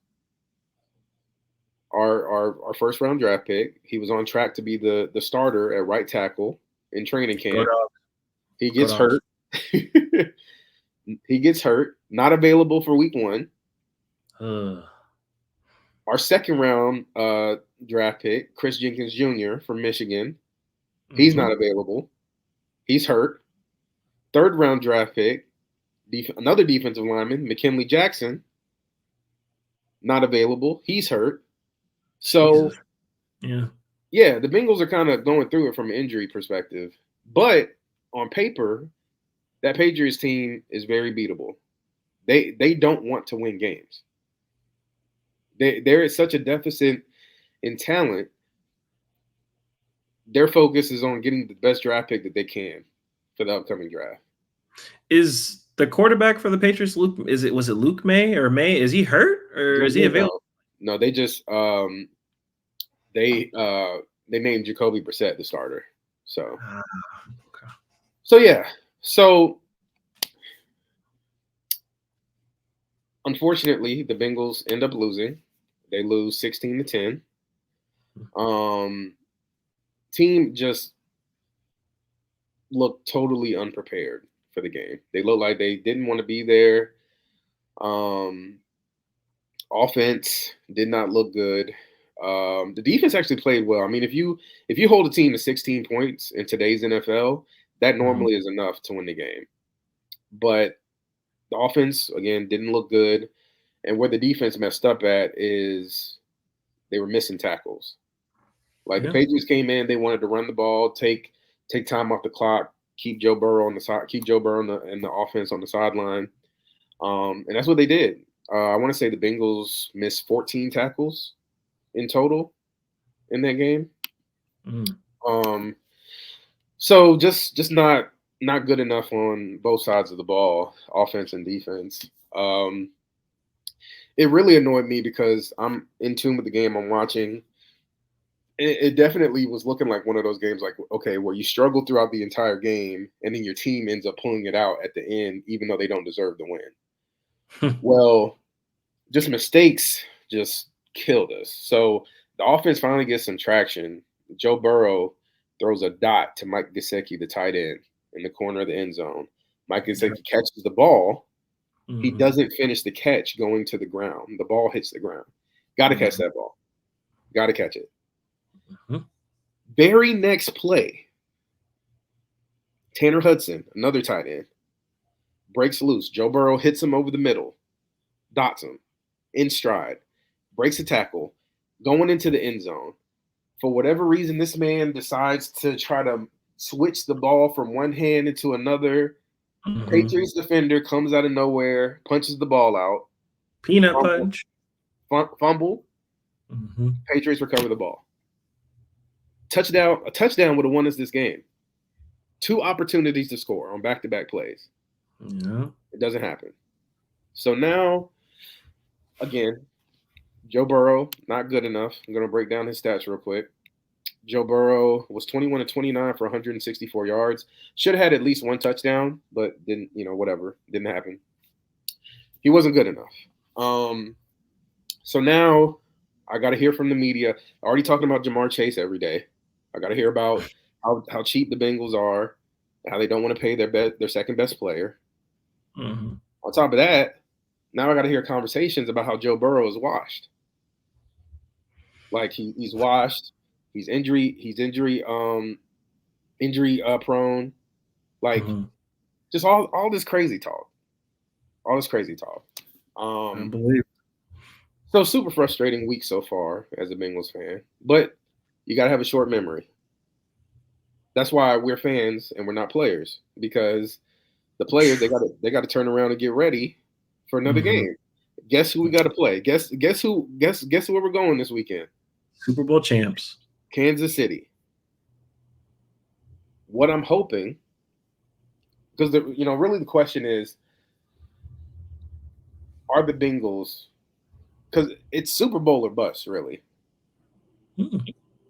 our first round draft pick. He was on track to be the starter at right tackle in training
Go
camp.
dogs.
He
Go
gets
dogs.
hurt. He gets hurt. Not available for week one.
Uh,
Our second round draft pick, Chris Jenkins Jr. from Michigan. He's
mm-hmm.
not available. He's hurt. Third round draft pick, another defensive lineman, McKinley Jackson, not available. He's hurt. So,
Jesus. Yeah.
yeah, the Bengals are kind of going through it from an injury perspective. But on paper, that Patriots team is very beatable. They don't want to win games. There is such a deficit in talent. Their focus is on getting the best draft pick that they can for the upcoming draft.
Is the quarterback for the Patriots Luke? Was it Luke May or May? Is he hurt or is he available?
No, they just they named Jacoby Brissett the starter. So
Okay.
so yeah. So unfortunately, the Bengals end up losing. They lose 16-10. Team just looked totally unprepared for the game. They looked like they didn't want to be there. Offense did not look good. The defense actually played well. I mean, if you hold a team to 16 points in today's NFL, that normally is enough to win the game. But the offense again didn't look good, and where the defense messed up at is they were missing tackles. Like the Patriots came in, they wanted to run the ball, take time off the clock, keep Joe Burrow on the side, keep Joe Burrow and the offense on the sideline, and that's what they did. I want to say the Bengals missed 14 tackles in total in that game. So just not good enough on both sides of the ball, offense and defense. It really annoyed me because I'm in tune with the game I'm watching. It definitely was looking like one of those games, like, okay, where you struggle throughout the entire game and then your team ends up pulling it out at the end, even though they don't deserve the win. Well, just mistakes just killed us. So the offense finally gets some traction. Joe Burrow throws a dot to Mike Gesicki, the tight end, in the corner of the end zone. Mike Gesicki catches the ball. He doesn't finish the catch going to the ground. The ball hits the ground. Got to catch that ball. Got to catch it. Very next play, Tanner Hudson, another tight end, breaks loose. Joe Burrow hits him over the middle, dots him in stride, breaks a tackle, going into the end zone. For whatever reason, this man decides to try to switch the ball from one hand into another. Patriots defender comes out of nowhere, punches the ball out.
Peanut punch.
Fumble. Patriots recover the ball. A touchdown would have won us this game. 2 opportunities to score on back-to-back plays.
Yeah.
It doesn't happen. So now, again, Joe Burrow, not good enough. I'm going to break down his stats real quick. Joe Burrow was 21-29 for 164 yards. Should have had at least 1 touchdown, but didn't, whatever. Didn't happen. He wasn't good enough. So now I got to hear from the media. Already talking about Jamar Chase every day. I got to hear about how cheap the Bengals are, how they don't want to pay their second best player. On top of that, now I got to hear conversations about how Joe Burrow is washed. Like he's washed. He's injury prone. Like just all this crazy talk. All this crazy talk.
I believe.
So super frustrating week so far as a Bengals fan, but you got to have a short memory. That's why we're fans and we're not players, because the players they got to turn around and get ready for another game. Guess who we got to play? Guess where we're going this weekend?
Super Bowl champs,
Kansas City. What I'm hoping, because really the question is, are the Bengals? Because it's Super Bowl or bust, really.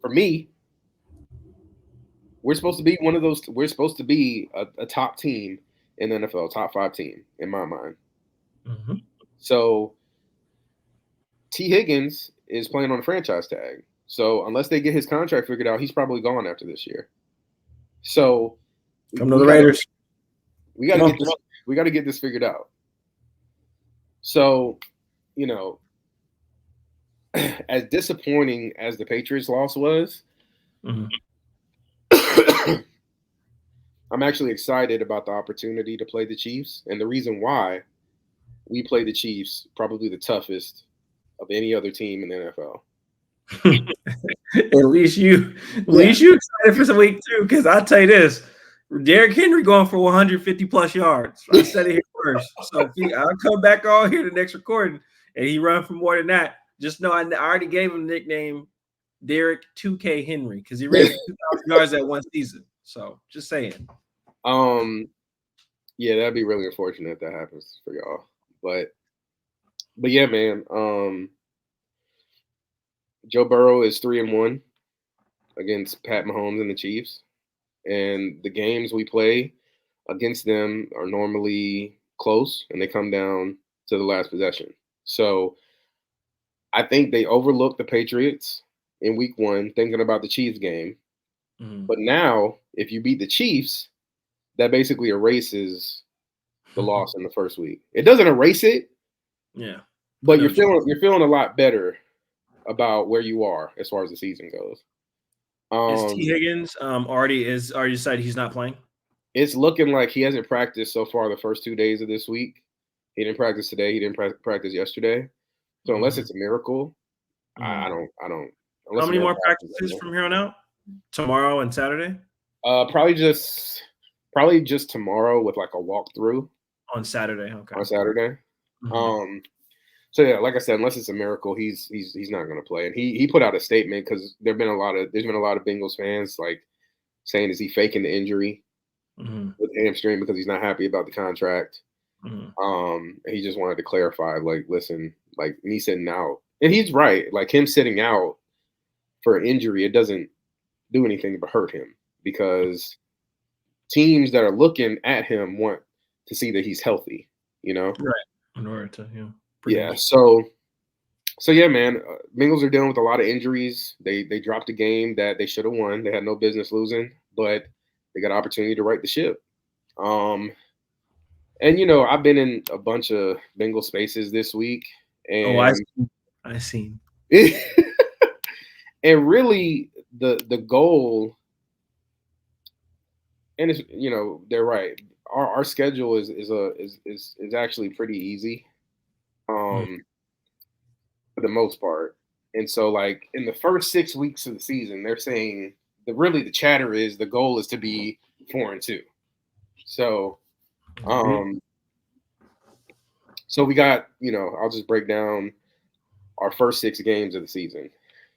For me, we're supposed to be one of those. We're supposed to be a top team in the NFL, top 5 team in my mind. So T. Higgins is playing on a franchise tag. So unless they get his contract figured out, he's probably gone after this year. So
Come to
we
the
gotta
Raiders.
we gotta get this we gotta get this figured out. So, you know, as disappointing as the Patriots loss was,
Mm-hmm.
I'm actually excited about the opportunity to play the Chiefs. And the reason why we play the Chiefs probably the toughest of any other team in the NFL.
At least you excited for some week 2, because I'll tell you this. Derrick Henry going for 150 plus yards. I said it here first. So I'll come back on here the next recording and he run for more than that. Just know I already gave him the nickname Derrick 2K Henry because he ran for 2,000 yards that one season. So just saying.
Yeah, that'd be really unfortunate if that happens for y'all. But yeah, man. Joe Burrow is 3-1 against Pat Mahomes and the Chiefs, and the games we play against them are normally close, and they come down to the last possession. So I think they overlooked the Patriots in Week 1, thinking about the Chiefs game.
Mm-hmm.
But now, if you beat the Chiefs, that basically erases the loss in the first week. It doesn't erase it,
Yeah,
but you're feeling a lot better about where you are as far as the season goes.
Is T. Higgins already decided he's not playing?
It's looking like he hasn't practiced so far the first 2 days of this week. He didn't practice today. He didn't practice yesterday. So unless it's a miracle, I don't.
How many more practices from here on out? Tomorrow and Saturday?
Probably just tomorrow with like a walkthrough
on Saturday. Okay.
On Saturday. Mm-hmm. So yeah, like I said, unless it's a miracle, he's not going to play. And he put out a statement because there's been a lot of Bengals fans like saying, is he faking the injury with hamstring because he's not happy about the contract? And he just wanted to clarify, like, listen, like me sitting out, and he's right. Like him sitting out for an injury, it doesn't do anything but hurt him because teams that are looking at him want to see that he's healthy. You know,
right? In order to,
yeah. So yeah, man. Bengals are dealing with a lot of injuries. They dropped a game that they should have won. They had no business losing, but they got an opportunity to right the ship. And I've been in a bunch of Bengal spaces this week, and
I seen.
And really, the goal, and it's they're right. Our schedule is actually pretty easy, for the most part. And so, like in the first 6 weeks of the season, they're saying the chatter is the goal is to be 4-2. So, so we got I'll just break down our first 6 games of the season.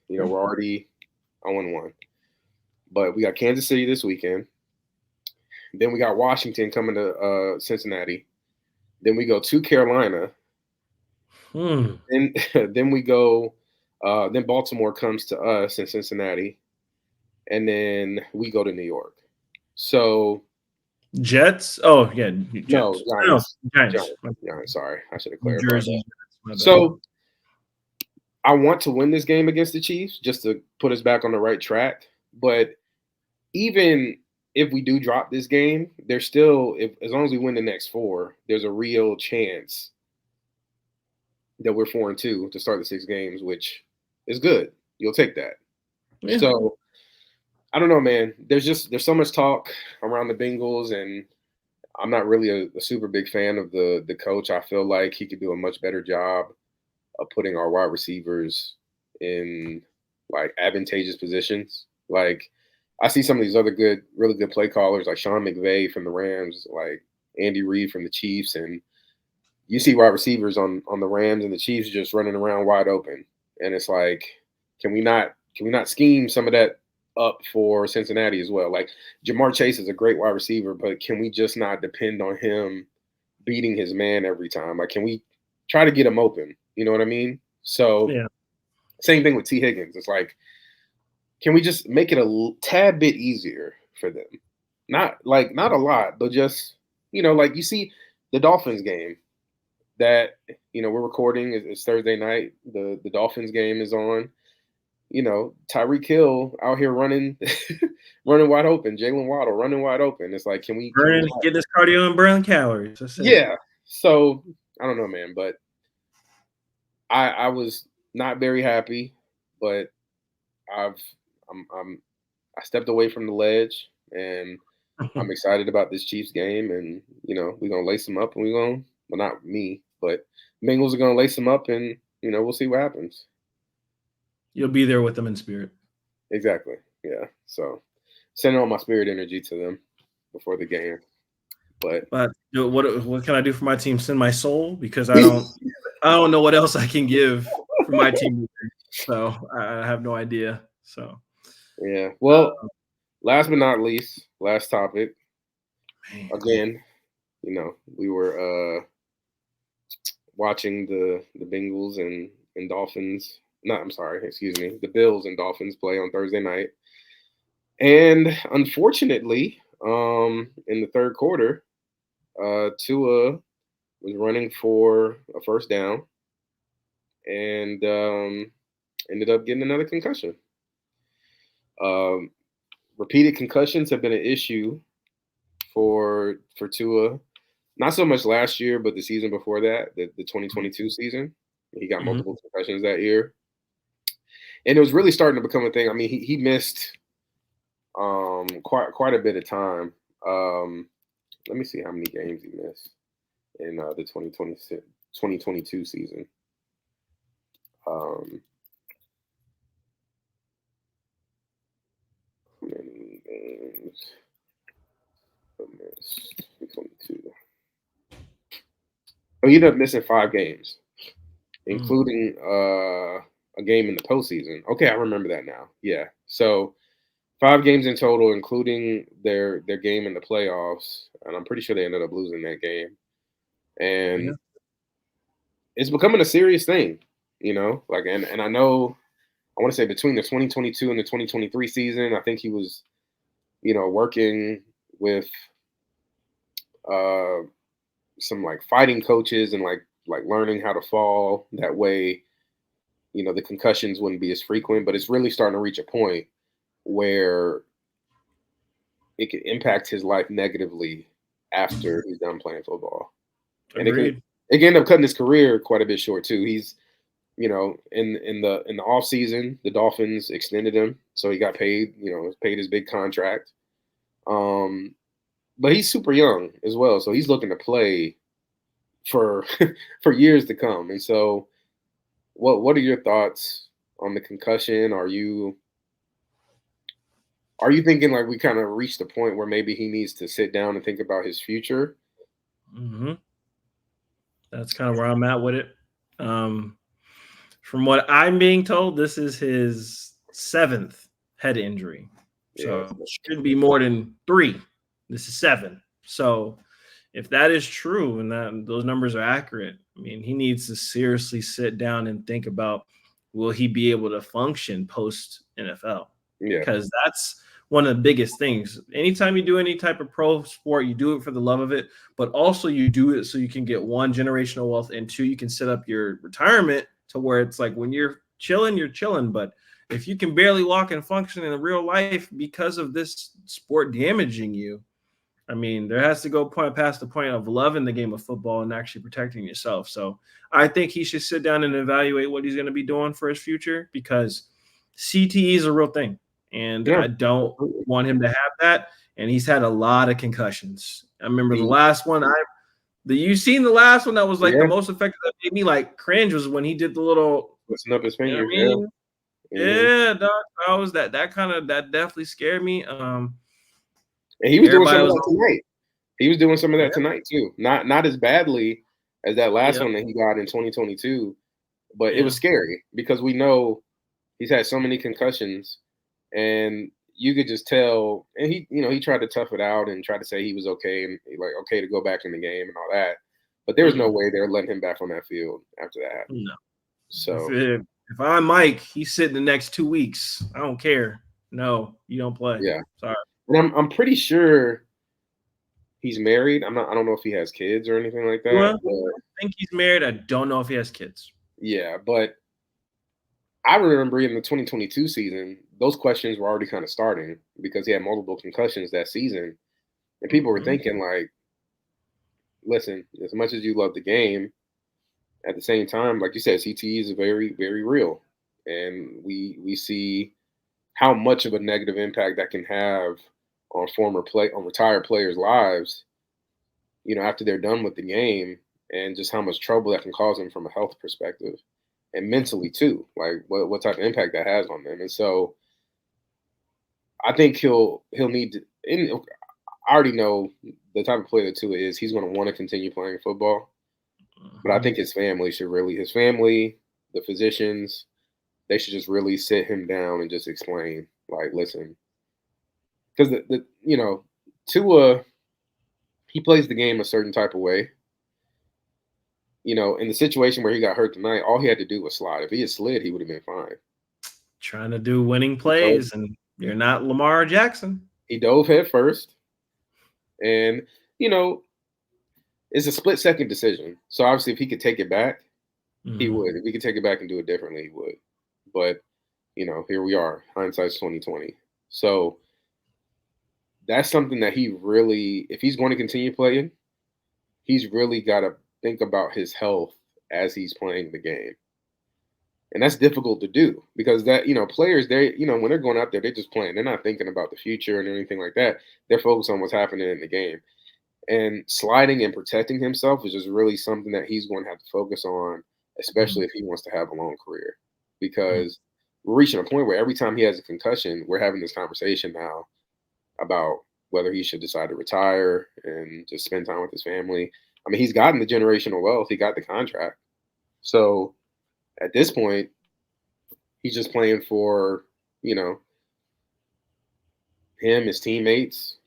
We're already 0-1, but we got Kansas City this weekend. Then we got Washington coming to Cincinnati. Then we go to Carolina. And then we go. Then Baltimore comes to us in Cincinnati, and then we go to New York. So
Jets. Oh yeah, Jets.
No, Giants.
Giants.
Sorry, I should have clarified that. So I want to win this game against the Chiefs just to put us back on the right track. But even if we do drop this game, there's still, as long as we win the next 4, there's a real chance that we're 4-2 to start the 6 games, which is good. You'll take that. Yeah. So I don't know, man. There's so much talk around the Bengals, and I'm not really a super big fan of the coach. I feel like he could do a much better job of putting our wide receivers in like advantageous positions. Like I see some of these other really good play callers like Sean McVay from the Rams, like Andy Reid from the Chiefs, and you see wide receivers on the Rams and the Chiefs just running around wide open. And it's like, can we not scheme some of that up for Cincinnati as well? Like Jamar Chase is a great wide receiver, but can we just not depend on him beating his man every time? Like, can we try to get him open? You know what I mean? So yeah. Same thing with T. Higgins. It's like, can we just make it a tad bit easier for them? Not a lot, but just, like you see the Dolphins game. that we're recording. It's Thursday night. The Dolphins game is on. Tyreek Hill out here running, running wide open. Jalen Waddle running wide open. It's like, can we
Burn,
relax?
get this cardio and burn calories. That's it.
Yeah. So I don't know, man, but I was not very happy, but I've I'm I stepped away from the ledge, and I'm excited about this Chiefs game, and we're gonna lace them up, and we're gonna, well, not me, but Bengals are gonna lace them up, and we'll see what happens.
You'll be there with them in spirit.
Exactly. Yeah. So sending all my spirit energy to them before the game. But
But what can I do for my team? Send my soul, because I don't know what else I can give for my team. So I have no idea. So
yeah. Well, last but not least, last topic.
man.
Again, we were watching the Bengals and Dolphins. No, I'm sorry, excuse me. The Bills and Dolphins play on Thursday night. And unfortunately, in the third quarter, Tua was running for a first down and ended up getting another concussion. Um, Repeated concussions have been an issue for Tua. Not so much last year, but the season before that, the 2022 season. He got
Mhm.
multiple concussions that year. And it was really starting to become a thing. I mean, he missed quite a bit of time. Let me see how many games he missed in the 2022 season. Um, how many games he missed? 2022. Oh, he ended up missing 5 games,
Mm.
including a game in the postseason. Okay, I remember that now. Yeah, so 5 games in total, including their game in the playoffs, and I'm pretty sure they ended up losing that game.
Yeah.
And it's becoming a serious thing, Like, and I know, I want to say between the 2022 and the 2023 season, I think he was, working with uh, some like fighting coaches and like learning how to fall. That way, the concussions wouldn't be as frequent. But it's really starting to reach a point where it could impact his life negatively after he's done playing football, and
Agreed.
it can end up cutting his career quite a bit short too. He's in the off season, the Dolphins extended him, so he got paid. Paid his big contract. Um, but he's super young as well, so he's looking to play for for years to come. And so, what are your thoughts on the concussion? Are you thinking like we kind of reached the point where maybe he needs to sit down and think about his future?
Hmm. That's kind of where I'm at with it. Um, from what I'm being told, this is his seventh head injury.
Yeah,
So it shouldn't be more than three. This is seven. So if that is true and that those numbers are accurate, I mean, he needs to seriously sit down and think about, will he be able to function post NFL?
yeah,
Because that's one of the biggest things. Anytime you do any type of pro sport, you do it for the love of it, but also you do it so you can get one, generational wealth, and two, you can set up your retirement to where it's like when you're chilling, you're chilling. But if you can barely walk and function in real life because of this sport damaging you, I mean, there has to go past the point of loving the game of football and actually protecting yourself. So I think he should sit down and evaluate what he's going to be doing for his future, because CTE is a real thing. And
yeah.
I don't
Absolutely.
want him to have that. And he's had a lot of concussions. I remember the
He-
last one you seen the last one that was like the
yeah,
most effective that made me like cringe was when he did the little,
listen up his
you know what
fingers.
I
Yeah.
mean?
Hmm.
Yeah, dog. I was that definitely scared me.
And he was doing some
Everybody
of
was
that tonight. He was doing some of
yeah,
that tonight too. Not as badly as that last
yeah,
one that he got in 2022, but it was
yeah.
scary because we know he's had so many concussions, and you could just tell. And he tried to tough it out and try to say he was okay and like okay to go back in the game and all that. But there was no
Mm-mm.
way they're letting him back on that field after that happened.
No. If,
So
if if I'm Mike, he's sitting the next 2 weeks. I don't care. No, you don't play.
yeah,
Sorry.
and I'm pretty sure He's married. I don't know if he has kids or anything like that.
Well,
But
I think he's married. I don't know if he has kids.
yeah, but I remember in the 2022 season, those questions were already kind of starting because he had multiple concussions that season, and people were
Mhm.
thinking like, listen, as much as you love the game, at the same time, like you said, CTE is very, very real, and we see how much of a negative impact that can have on retired players' lives. After they're done with the game, and just how much trouble that can cause them from a health perspective, and mentally too. Like what type of impact that has on them, and so I think he'll need to. And I already know the type of player that Tua is. He's going to want to continue playing football, but I
Mhm.
think his family, the physicians, they should just really sit him down and just explain, like, listen, because Tua, he plays the game a certain type of way. In the situation where he got hurt tonight, all he had to do was slide. If he had slid, he would have been fine.
Trying to do winning
He dove,
plays, and you're not Lamar Jackson.
he dove head first, and you know it's a split second decision. So obviously, if he could take it back, he
Mhm.
would. If he could take it back and do it differently, he would. But here we are. Hindsight's 2020. So that's something that he really, if he's going to continue playing, he's really got to think about his health as he's playing the game. And that's difficult to do because players, when they're going out there, they're just playing. They're not thinking about the future and anything like that. They're focused on what's happening in the game. And sliding and protecting himself is just really something that he's going to have to focus on,
Mhm.
especially if he wants to have a long career.
Mhm.
Because we're reaching a point where every time he has a concussion, we're having this conversation now about whether he should decide to retire and just spend time with his family. I mean, he's gotten the generational wealth, he got the contract. So at this point, he's just playing for, you know, him, his teammates,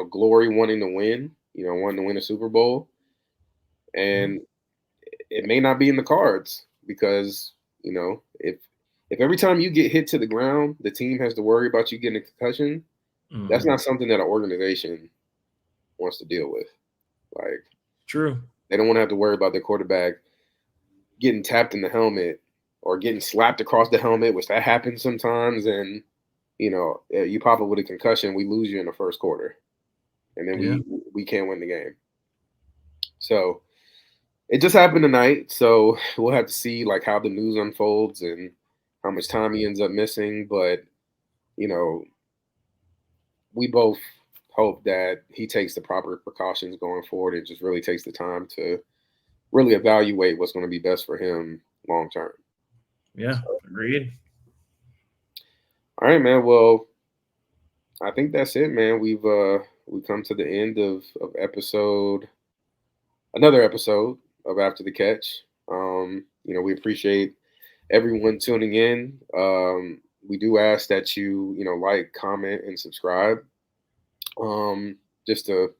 glory wanting to win, wanting to win a Super Bowl.
Mhm.
And it may not be in the cards because, if every time you get hit to the ground, the team has to worry about you getting a concussion, that's
Mhm.
not something that an organization wants to deal with. Like,
True.
they don't want to have to worry about their quarterback getting tapped in the helmet or getting slapped across the helmet, which that happens sometimes. And you pop up with a concussion, we lose you in the first quarter, and then
Yeah.
we can't win the game. So it just happened tonight. So we'll have to see like how the news unfolds and how much time he ends up missing. But you know, we both hope that he takes the proper precautions going forward and just really takes the time to really evaluate what's going to be best for him long term.
Yeah.
So,
Agreed.
all right, man. Well, I think that's it, man. We've come to the end of another episode of After the Catch. We appreciate everyone tuning in. We do ask that you like, comment, and subscribe. Just to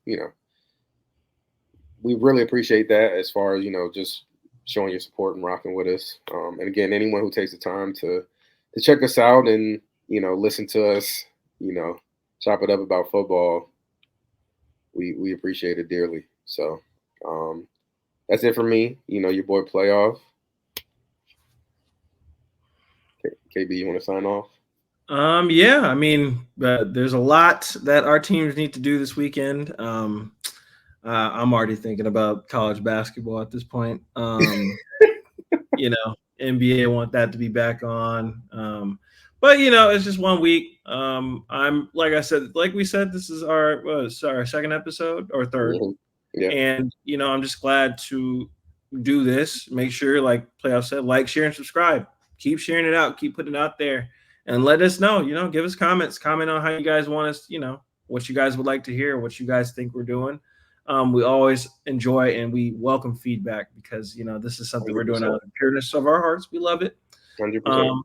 we really appreciate that as far as just showing your support and rocking with us. And again, anyone who takes the time to check us out and listen to us, you know, chop it up about football, we appreciate it dearly. So um, that's it for me. Your boy Playoff. KB, you want to sign off?
Yeah, I mean, there's a lot that our teams need to do this weekend. I'm already thinking about college basketball at this point. NBA want that to be back on. But it's just 1 week. I'm like I said, like we said, this is our second episode or third,
Mhm. Yeah,
and I'm just glad to do this. Make sure, like Playoff said, like, share, and subscribe. Keep sharing it out. Keep putting it out there, and let us know. Give us comments. Comment on how you guys want us. What you guys would like to hear. What you guys think we're doing. We always enjoy and we welcome feedback because this is something we're
hundred
doing out
percent,
of the pureness of our hearts. We love it.
100%.
Um,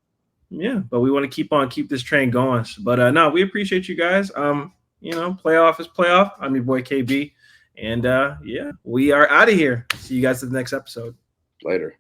yeah, but we want to keep this train going. But no, we appreciate you guys. Playoff is playoff. I'm your boy KB. And yeah, we are out of here. See you guys in the next episode.
Later.